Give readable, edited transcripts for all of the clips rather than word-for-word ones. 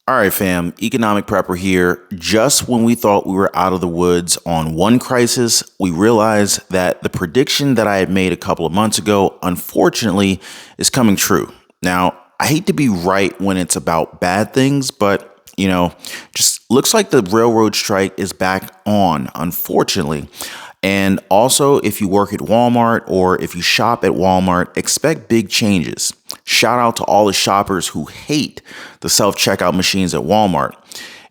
All right, fam, economic prepper here. Just when we thought we were out of the woods on one crisis, we realized that the prediction that I had made a couple of months ago, unfortunately, is coming true. Now, I hate to be right when it's about bad things, but, just looks like the railroad strike is back on, unfortunately. And also, if you work at Walmart or if you shop at Walmart, expect big changes. Shout out to all the shoppers who hate the self-checkout machines at Walmart.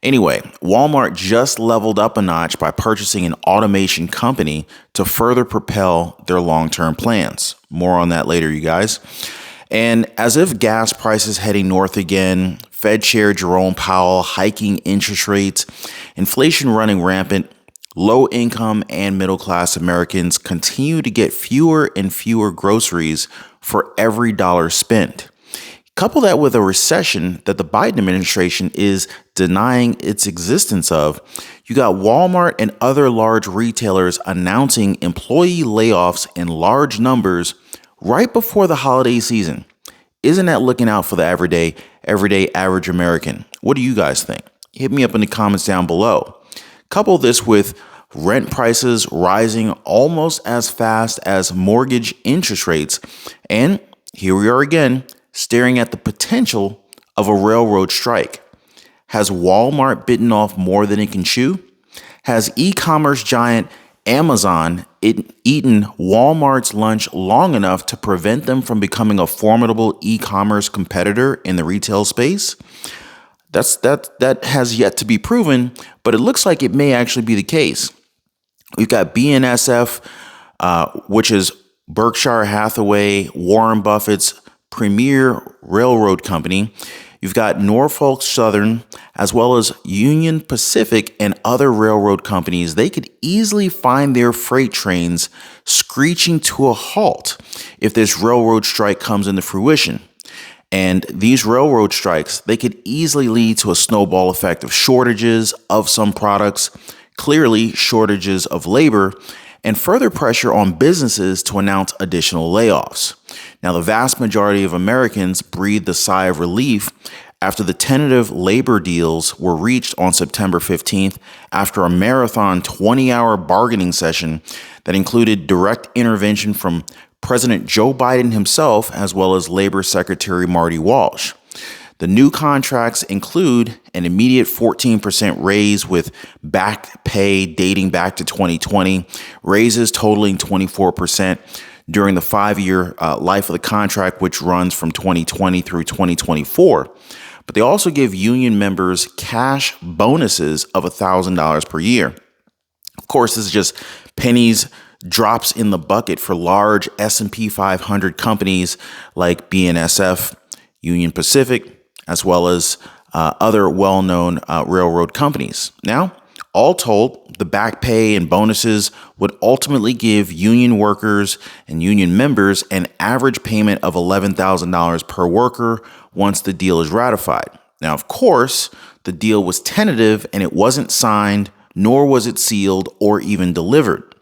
Anyway, Walmart just leveled up a notch by purchasing an automation company to further propel their long-term plans. More on that later, you guys. And as if gas prices heading north again, Fed Chair Jerome Powell hiking interest rates, inflation running rampant, low-income and middle-class Americans continue to get fewer and fewer groceries for every dollar spent. Couple that with a recession that the Biden administration is denying its existence of, you got Walmart and other large retailers announcing employee layoffs in large numbers right before the holiday season. Isn't that looking out for the everyday average American? What do you guys think? Hit me up in the comments down below. Couple this with rent prices rising almost as fast as mortgage interest rates. And here we are again, staring at the potential of a railroad strike. Has Walmart bitten off more than it can chew? Has e-commerce giant Amazon eaten Walmart's lunch long enough to prevent them from becoming a formidable e-commerce competitor in the retail space? That has yet to be proven, but it looks like it may actually be the case. We've got BNSF, which is Berkshire Hathaway, Warren Buffett's premier railroad company. You've got Norfolk Southern, as well as Union Pacific and other railroad companies. They could easily find their freight trains screeching to a halt if this railroad strike comes into fruition. And these railroad strikes, they could easily lead to a snowball effect of shortages of some products, clearly shortages of labor, and further pressure on businesses to announce additional layoffs. Now, the vast majority of Americans breathed a sigh of relief after the tentative labor deals were reached on September 15th after a marathon 20-hour bargaining session that included direct intervention from President Joe Biden himself, as well as Labor Secretary Marty Walsh. The new contracts include an immediate 14% raise with back pay dating back to 2020, raises totaling 24% during the 5-year life of the contract, which runs from 2020 through 2024. But they also give union members cash bonuses of $1,000 per year. Of course, this is just pennies drops in the bucket for large S&P 500 companies like BNSF, Union Pacific, as well as other well-known railroad companies. Now, all told, the back pay and bonuses would ultimately give union workers and union members an average payment of $11,000 per worker once the deal is ratified. Now, of course, the deal was tentative and it wasn't signed, nor was it sealed or even delivered.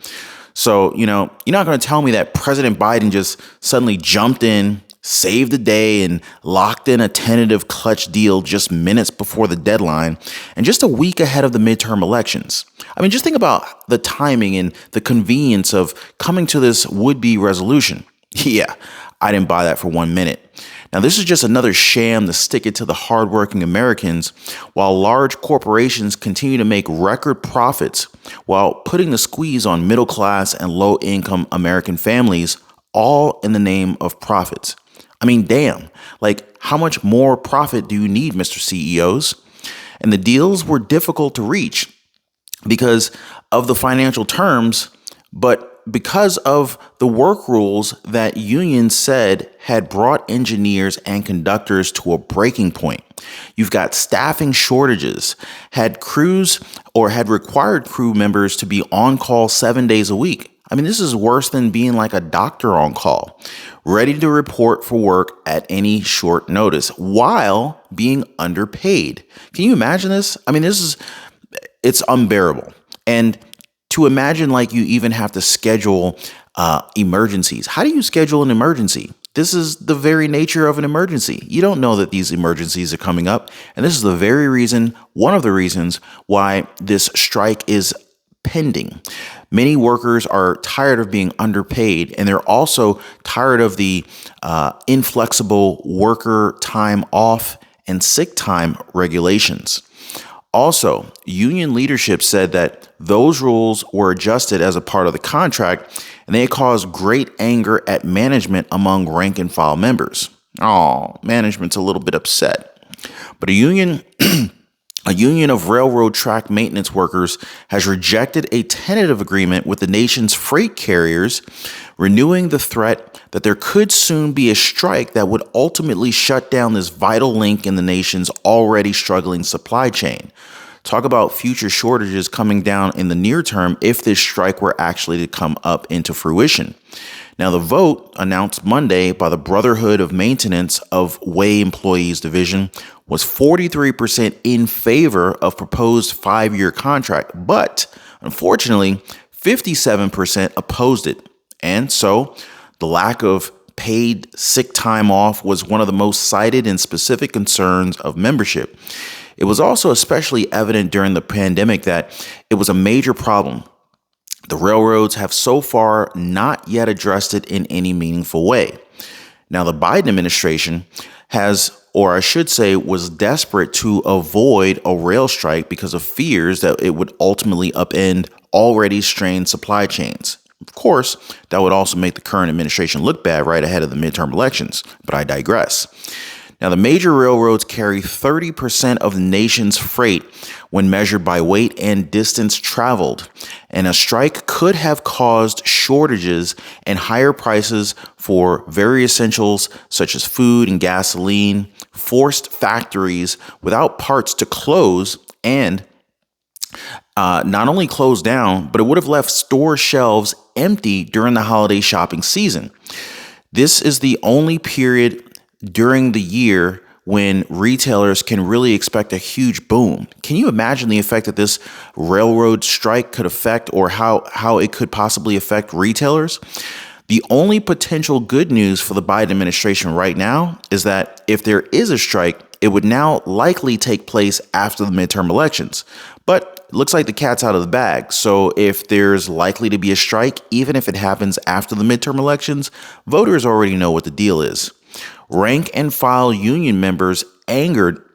So, you're not going to tell me that President Biden just suddenly jumped in, saved the day, and locked in a tentative clutch deal just minutes before the deadline and just a week ahead of the midterm elections. I mean, just think about the timing and the convenience of coming to this would-be resolution. Yeah, I didn't buy that for 1 minute. Now, this is just another sham to stick it to the hardworking Americans while large corporations continue to make record profits while putting the squeeze on middle class and low income American families, all in the name of profits. I mean, damn, how much more profit do you need, Mr. CEOs? And the deals were difficult to reach because of the financial terms, but because of the work rules that unions said had brought engineers and conductors to a breaking point. You've got staffing shortages, had required crew members to be on call 7 days a week. I mean, this is worse than being like a doctor on call, ready to report for work at any short notice while being underpaid. Can you imagine this? I mean, it's unbearable. And to imagine you even have to schedule emergencies. How do you schedule an emergency? This is the very nature of an emergency. You don't know that these emergencies are coming up. And this is the very reason, one of the reasons why this strike is pending. Many workers are tired of being underpaid, and they're also tired of the inflexible worker time off and sick time regulations. Also, union leadership said that those rules were adjusted as a part of the contract, and they caused great anger at management among rank and file members. Oh, management's a little bit upset. But a union of railroad track maintenance workers has rejected a tentative agreement with the nation's freight carriers, renewing the threat that there could soon be a strike that would ultimately shut down this vital link in the nation's already struggling supply chain. Talk about future shortages coming down in the near term if this strike were actually to come up into fruition. Now, the vote announced Monday by the Brotherhood of Maintenance of Way Employees Division was 43% in favor of proposed 5-year contract, but unfortunately, 57% opposed it. And so the lack of paid sick time off was one of the most cited and specific concerns of membership. It was also especially evident during the pandemic that it was a major problem. The railroads have so far not yet addressed it in any meaningful way. Now, the Biden administration has, or I should say, was desperate to avoid a rail strike because of fears that it would ultimately upend already strained supply chains. Of course, that would also make the current administration look bad right ahead of the midterm elections, but I digress. Now, the major railroads carry 30% of the nation's freight when measured by weight and distance traveled, and a strike could have caused shortages and higher prices for very essentials such as food and gasoline, forced factories without parts to close, and not only close down, but it would have left store shelves empty during the holiday shopping season. This is the only period during the year when retailers can really expect a huge boom. Can you imagine the effect that this railroad strike could affect, or how it could possibly affect retailers? The only potential good news for the Biden administration right now is that if there is a strike, it would now likely take place after the midterm elections. But it looks like the cat's out of the bag. So if there's likely to be a strike, even if it happens after the midterm elections, voters already know what the deal is. Rank and file union members' anger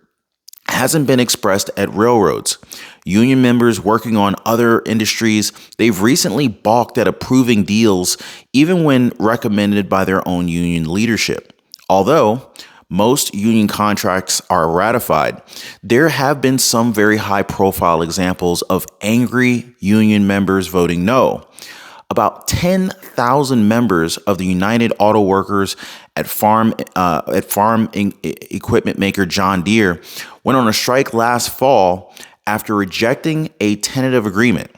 hasn't been expressed at railroads. Union members working on other industries, they've recently balked at approving deals, even when recommended by their own union leadership. Although most union contracts are ratified, there have been some very high-profile examples of angry union members voting no. About 10,000 members of the United Auto Workers at farm equipment maker John Deere went on a strike last fall after rejecting a tentative agreement.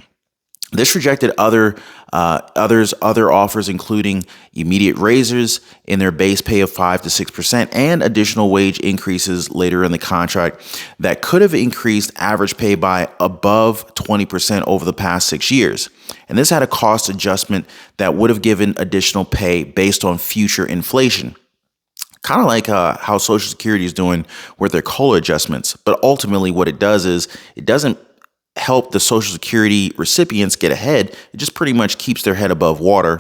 This rejected other offers, including immediate raises in their base pay of 5 to 6% and additional wage increases later in the contract that could have increased average pay by above 20% over the past 6 years. And this had a cost adjustment that would have given additional pay based on future inflation. Kind of like how Social Security is doing with their COLA adjustments. But ultimately what it does is it doesn't help the Social Security recipients get ahead. It just pretty much keeps their head above water.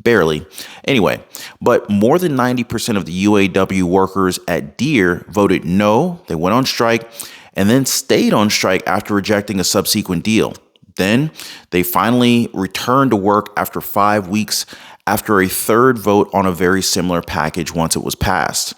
Barely. Anyway, but more than 90% of the UAW workers at Deere voted no. They went on strike and then stayed on strike after rejecting a subsequent deal. Then they finally returned to work after 5 weeks after a third vote on a very similar package once it was passed.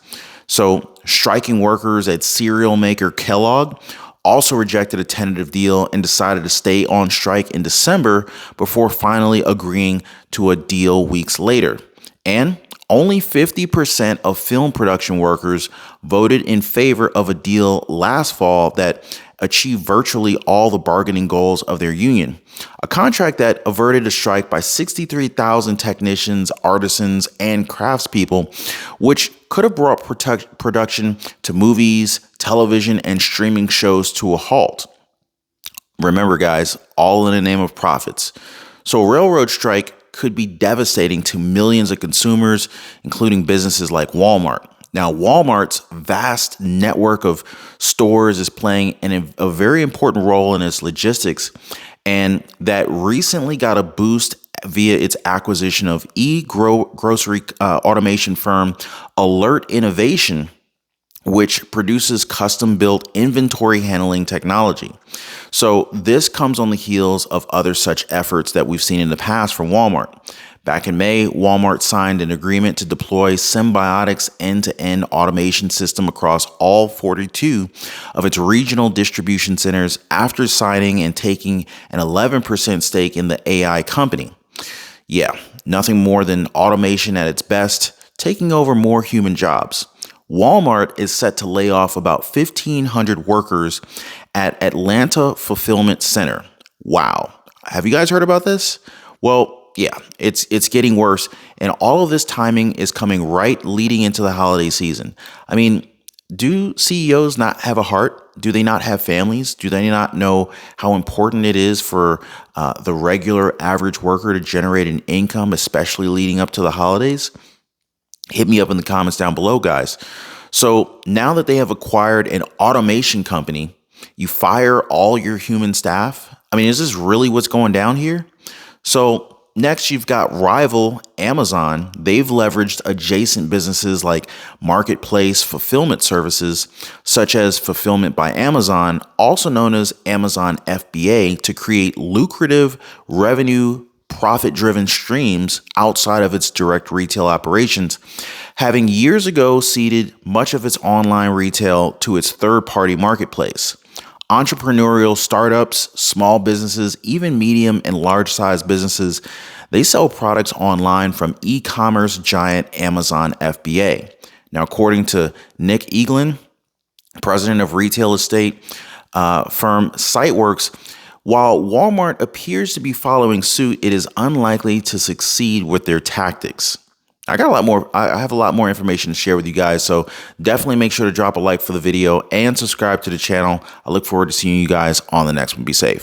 So striking workers at cereal maker Kellogg also rejected a tentative deal and decided to stay on strike in December before finally agreeing to a deal weeks later. And only 50% of film production workers voted in favor of a deal last fall that achieved virtually all the bargaining goals of their union. A contract that averted a strike by 63,000 technicians, artisans, and craftspeople, which could have brought production to movies, television, and streaming shows to a halt. Remember, guys, all in the name of profits. So a railroad strike could be devastating to millions of consumers, including businesses like Walmart. Now, Walmart's vast network of stores is playing a very important role in its logistics, and that recently got a boost via its acquisition of grocery automation firm Alert Innovation, which produces custom-built inventory handling technology. So this comes on the heels of other such efforts that we've seen in the past from Walmart. Back in May, Walmart signed an agreement to deploy Symbiotic's end-to-end automation system across all 42 of its regional distribution centers after signing and taking an 11% stake in the AI company. Yeah, nothing more than automation at its best, taking over more human jobs. Walmart is set to lay off about 1,500 workers at Atlanta Fulfillment Center. Wow. Have you guys heard about this? Well, yeah, it's getting worse. And all of this timing is coming right leading into the holiday season. I mean, do CEOs not have a heart? Do they not have families? Do they not know how important it is for the regular average worker to generate an income, especially leading up to the holidays? Hit me up in the comments down below, guys. So now that they have acquired an automation company, you fire all your human staff? I mean, is this really what's going down here? So next, you've got rival Amazon. They've leveraged adjacent businesses like marketplace fulfillment services, such as Fulfillment by Amazon, also known as Amazon FBA, to create lucrative revenue profit-driven streams outside of its direct retail operations, having years ago ceded much of its online retail to its third-party marketplace. Entrepreneurial startups, small businesses, even medium and large-sized businesses, they sell products online from e-commerce giant Amazon FBA. Now, according to Nick Eaglin, president of retail estate firm SiteWorks, while Walmart appears to be following suit, it is unlikely to succeed with their tactics. I have a lot more information to share with you guys, so definitely make sure to drop a like for the video and subscribe to the channel. I look forward to seeing you guys on the next one. Be safe.